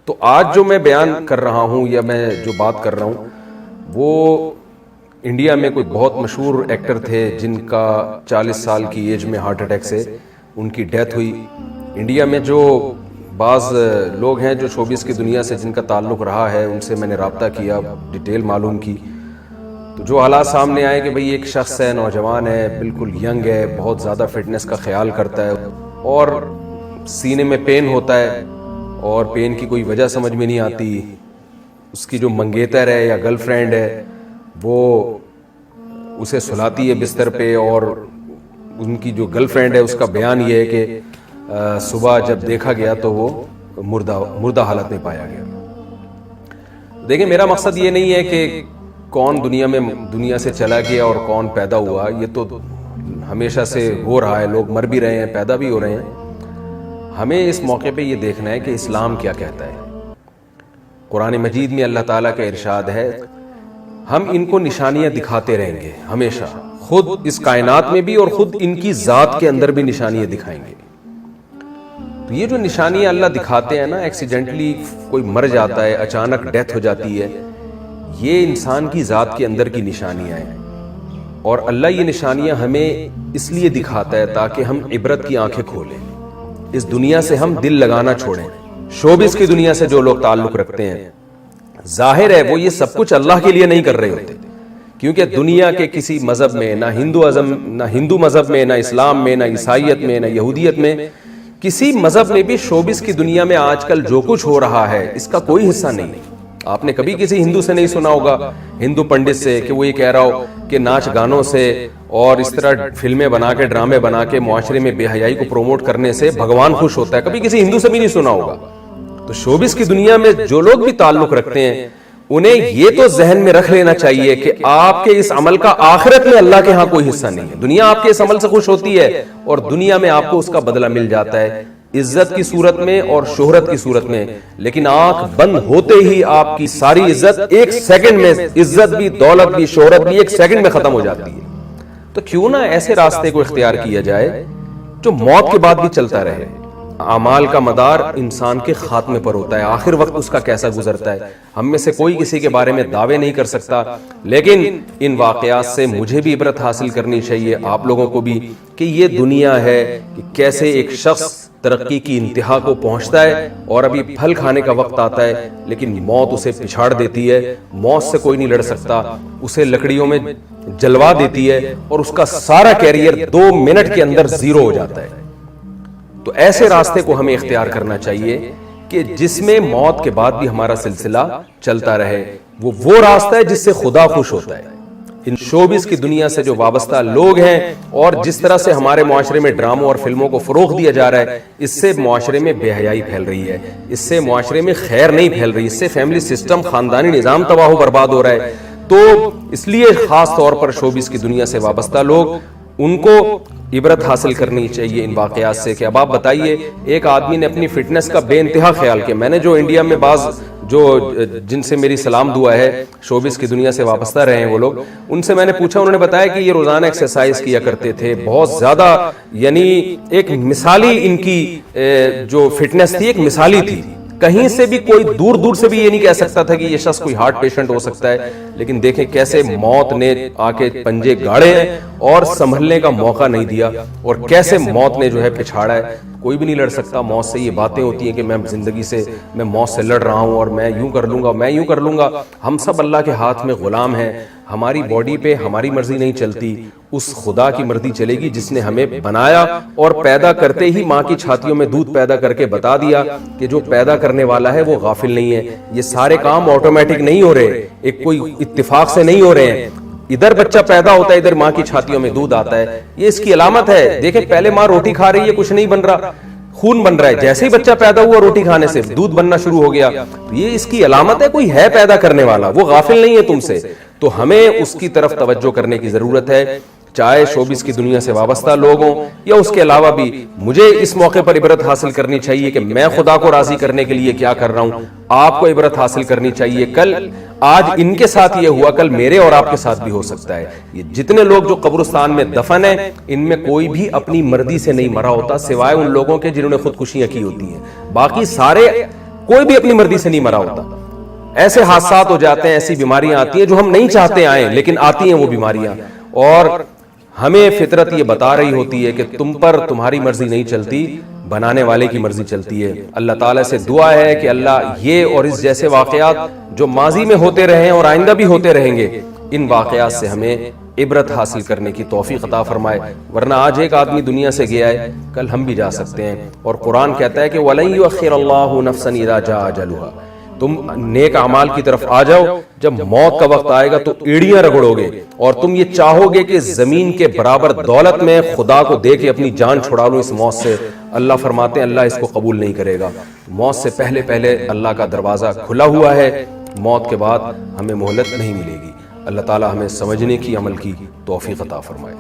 تو آج جو میں بیان کر رہا ہوں یا میں جو بات کر رہا ہوں وہ انڈیا میں کوئی بہت مشہور ایکٹر تھے جن کا 40 سال کی ایج میں ہارٹ اٹیک سے ان کی ڈیتھ ہوئی. انڈیا میں جو بعض لوگ ہیں جو شوبز کی دنیا سے جن کا تعلق رہا ہے ان سے میں نے رابطہ کیا, ڈیٹیل معلوم کی, تو جو حالات سامنے آئے کہ بھئی ایک شخص ہے, نوجوان ہے, بالکل ینگ ہے, بہت زیادہ فٹنس کا خیال کرتا ہے اور سینے میں پین ہوتا ہے اور پین کی کوئی وجہ سمجھ میں نہیں آتی. اس کی جو منگیتر ہے یا گرل فرینڈ ہے وہ اسے سلاتی ہے بستر پہ, اور ان کی جو گرل فرینڈ ہے اس کا بیان یہ ہے کہ صبح جب دیکھا گیا تو وہ مردہ حالت میں پایا گیا. دیکھیں, میرا مقصد یہ نہیں ہے کہ کون دنیا سے چلا گیا اور کون پیدا ہوا, یہ تو ہمیشہ سے ہو رہا ہے, لوگ مر بھی رہے ہیں, پیدا بھی ہو رہے ہیں. ہمیں اس موقع پہ یہ دیکھنا ہے کہ اسلام کیا کہتا ہے. قرآن مجید میں اللہ تعالیٰ کا ارشاد ہے, ہم ان کو نشانیاں دکھاتے رہیں گے ہمیشہ, خود اس کائنات میں بھی اور خود ان کی ذات کے اندر بھی نشانیاں دکھائیں گے. تو یہ جو نشانیاں اللہ دکھاتے ہیں نا, ایکسیڈنٹلی کوئی مر جاتا ہے, اچانک ڈیتھ ہو جاتی ہے, یہ انسان کی ذات کے اندر کی نشانیاں ہیں. اور اللہ یہ نشانیاں ہمیں اس لیے دکھاتا ہے تاکہ ہم عبرت کی آنکھیں کھولیں, اس دنیا سے ہم دل لگانا چھوڑیں. شوبز کی دنیا سے جو لوگ تعلق رکھتے ہیں, ظاہر ہے وہ یہ سب کچھ اللہ کے لیے نہیں کر رہے ہوتے, کیونکہ دنیا کے کسی مذہب میں, نہ ہندو مذہب میں, نہ اسلام میں, نہ عیسائیت میں, نہ یہودیت میں, کسی مذہب میں بھی شوبز کی دنیا میں آج کل جو کچھ ہو رہا ہے اس کا کوئی حصہ نہیں. آپ نے کبھی کسی ہندو سے نہیں سنا ہوگا, ہندو پنڈت سے, کہ وہ یہ کہہ رہا ہو کہ ناچ گانوں سے اور اس طرح فلمیں بنا کے, ڈرامے بنا کے معاشرے میں بے حیائی کو پروموٹ کرنے سے بھگوان خوش ہوتا ہے. کبھی کسی ہندو سے بھی نہیں سنا ہوگا. تو شوبز کی دنیا میں جو لوگ بھی تعلق رکھتے ہیں انہیں یہ تو ذہن میں رکھ لینا چاہیے کہ آپ کے اس عمل کا آخرت میں اللہ کے ہاں کوئی حصہ نہیں ہے. دنیا آپ کے اس عمل سے خوش ہوتی ہے اور دنیا میں آپ کو اس کا بدلہ مل جاتا ہے, عزت کی صورت میں اور شہرت کی صورت میں. لیکن آنکھ بند ہوتے ہی آپ کی ساری عزت ایک سیکنڈ میں, عزت بھی, دولت بھی, شہرت بھی ایک سیکنڈ میں ختم ہو جاتی ہے. تو کیوں نہ ایسے راستے کو اختیار کیا جائے جو موت کے بعد بھی چلتا رہے. اعمال کا مدار انسان کے خاتمے پر ہوتا ہے, آخر وقت اس کا کیسا گزرتا ہے ہم میں سے کوئی کسی کے بارے میں دعوے نہیں کر سکتا. لیکن ان واقعات سے مجھے بھی عبرت حاصل کرنی چاہیے, آپ لوگوں کو بھی, کہ یہ دنیا ہے کہ کیسے ایک شخص ترقی کی انتہا کو پہنچتا ہے اور ابھی پھل کھانے کا وقت آتا ہے لیکن موت اسے پچھاڑ دیتی ہے. موت سے کوئی نہیں لڑ سکتا, اسے لکڑیوں میں جلوا دیتی ہے اور اس کا سارا کیریئر 2 منٹ کے اندر زیرو ہو جاتا ہے. تو ایسے راستے کو ہمیں اختیار کرنا چاہیے کہ جس میں موت کے بعد بھی ہمارا سلسلہ چلتا رہے. وہ راستہ ہے جس سے خدا خوش ہوتا ہے. ان شوبز کی دنیا سے جو وابستہ لوگ ہیں اور جس طرح سے ہمارے معاشرے میں ڈراموں اور فلموں کو فروغ دیا جا رہا ہے, اس سے معاشرے میں بے حیائی پھیل رہی ہے, اس سے معاشرے میں خیر نہیں پھیل رہی, اس سے فیملی سسٹم, خاندانی نظام تباہ و برباد ہو رہا ہے. تو اس لیے خاص طور پر شوبز کی دنیا سے وابستہ لوگ, ان کو عبرت حاصل کرنی چاہیے ان واقعات سے. کہ اب آپ بتائیے, ایک آدمی نے اپنی فٹنس کا بے انتہا خیال کیا. میں نے جو انڈیا میں بعض جو جن سے میری سلام دعا ہے, شوبز کی دنیا سے وابستہ رہے ہیں وہ لوگ, ان سے میں نے پوچھا, انہوں نے بتایا کہ یہ روزانہ ایکسرسائز کیا کرتے تھے, بہت زیادہ, یعنی ایک مثالی ان کی جو فٹنس تھی ایک مثالی تھی. کہیں سے بھی کوئی دور سے بھی یہ نہیں کہہ سکتا تھا کہ یہ شخص کوئی ہارٹ پیشنٹ ہو سکتا ہے. لیکن دیکھیں کیسے موت نے آ کے پنجے گاڑے ہیں اور سنبھلنے کا موقع نہیں دیا, اور کیسے موت نے جو ہے پچھاڑا ہے. کوئی بھی نہیں لڑ سکتا موت سے. یہ باتیں ہوتی ہیں کہ میں زندگی سے, میں موت سے لڑ رہا ہوں اور میں یوں کر لوں گا, میں یوں کر لوں گا. ہم سب اللہ کے ہاتھ میں غلام ہیں. ہماری باڈی پہ ہماری مرضی نہیں چلتی, اس خدا کی مرضی چلے گی جس نے ہمیں بنایا اور پیدا کرتے ہی ماں کی چھاتیوں میں دودھ پیدا کر کے بتا دیا کہ جو پیدا کرنے والا ہے وہ غافل نہیں ہے. یہ سارے کام آٹومیٹک نہیں ہو رہے, ایک کوئی اتفاق سے نہیں ہو رہے ہیں. ادھر بچہ پیدا ہوتا ہے, ادھر ماں کی چھاتیوں میں دودھ آتا ہے. یہ اس کی علامت ہے. دیکھیں پہلے ماں روٹی کھا رہی ہے, کچھ نہیں بن رہا, خون بن رہا ہے. جیسے ہی بچہ پیدا ہوا روٹی کھانے سے دودھ بننا شروع ہو گیا. تو یہ اس کی علامت ہے کوئی ہے پیدا کرنے والا, وہ غافل نہیں ہے تم سے. تو ہمیں اس کی طرف توجہ کرنے کی ضرورت ہے, چاہے شوبز کی دنیا سے وابستہ لوگ ہوں یا اس کے علاوہ بھی. مجھے اس موقع پر عبرت حاصل کرنی چاہیے کہ میں خدا کو راضی کرنے کے لیے کیا کر رہا ہوں. آپ کو عبرت حاصل کرنی چاہیے, کل آج ان کے ساتھ یہ ہوا, کل میرے اور آپ کے ساتھ بھی ہو سکتا ہے. یہ جتنے لوگ جو قبرستان میں دفن ہیں, ان میں کوئی بھی اپنی مرضی سے نہیں مرا ہوتا, سوائے ان لوگوں کے جنہوں نے خودکشیاں کی ہوتی ہیں. باقی سارے کوئی بھی اپنی مرضی سے نہیں مرا ہوتا. ایسے حادثات ہو جاتے ہیں, ایسی بیماریاں آتی ہیں جو ہم نہیں چاہتے آئیں, لیکن آتی ہیں وہ بیماریاں, اور ہمیں فطرت یہ بتا رہی ہوتی ہے کہ تم پر تمہاری مرضی نہیں چلتی, بنانے والے کی مرضی چلتی ہے. اللہ تعالیٰ سے دعا ہے کہ اللہ یہ اور اس جیسے واقعات جو ماضی میں ہوتے رہے ہیں اور آئندہ بھی ہوتے رہیں گے, ان واقعات سے ہمیں عبرت حاصل کرنے کی توفیق عطا فرمائے. ورنہ آج ایک آدمی دنیا سے گیا ہے, کل ہم بھی جا سکتے ہیں, اور قرآن کہتا ہے کہ وَلَن يُؤَخِّرَ اللَّهُ نَفْسًا إِذَا جَاءَ أَجَلُهَا. تم نیک اعمال کی طرف آ جاؤ, جب موت کا وقت آئے گا تو ایڑیاں رگڑو گے, اور تم یہ چاہو گے کہ زمین کے برابر دولت میں خدا کو دے کے اپنی جان چھڑا لوں اس موت سے. اللہ فرماتے ہیں اللہ اس کو قبول نہیں کرے گا. موت سے پہلے پہلے اللہ کا دروازہ کھلا ہوا ہے, موت کے بعد ہمیں مہلت نہیں ملے گی. اللہ تعالی ہمیں سمجھنے کی, عمل کی توفیق عطا فرمائے.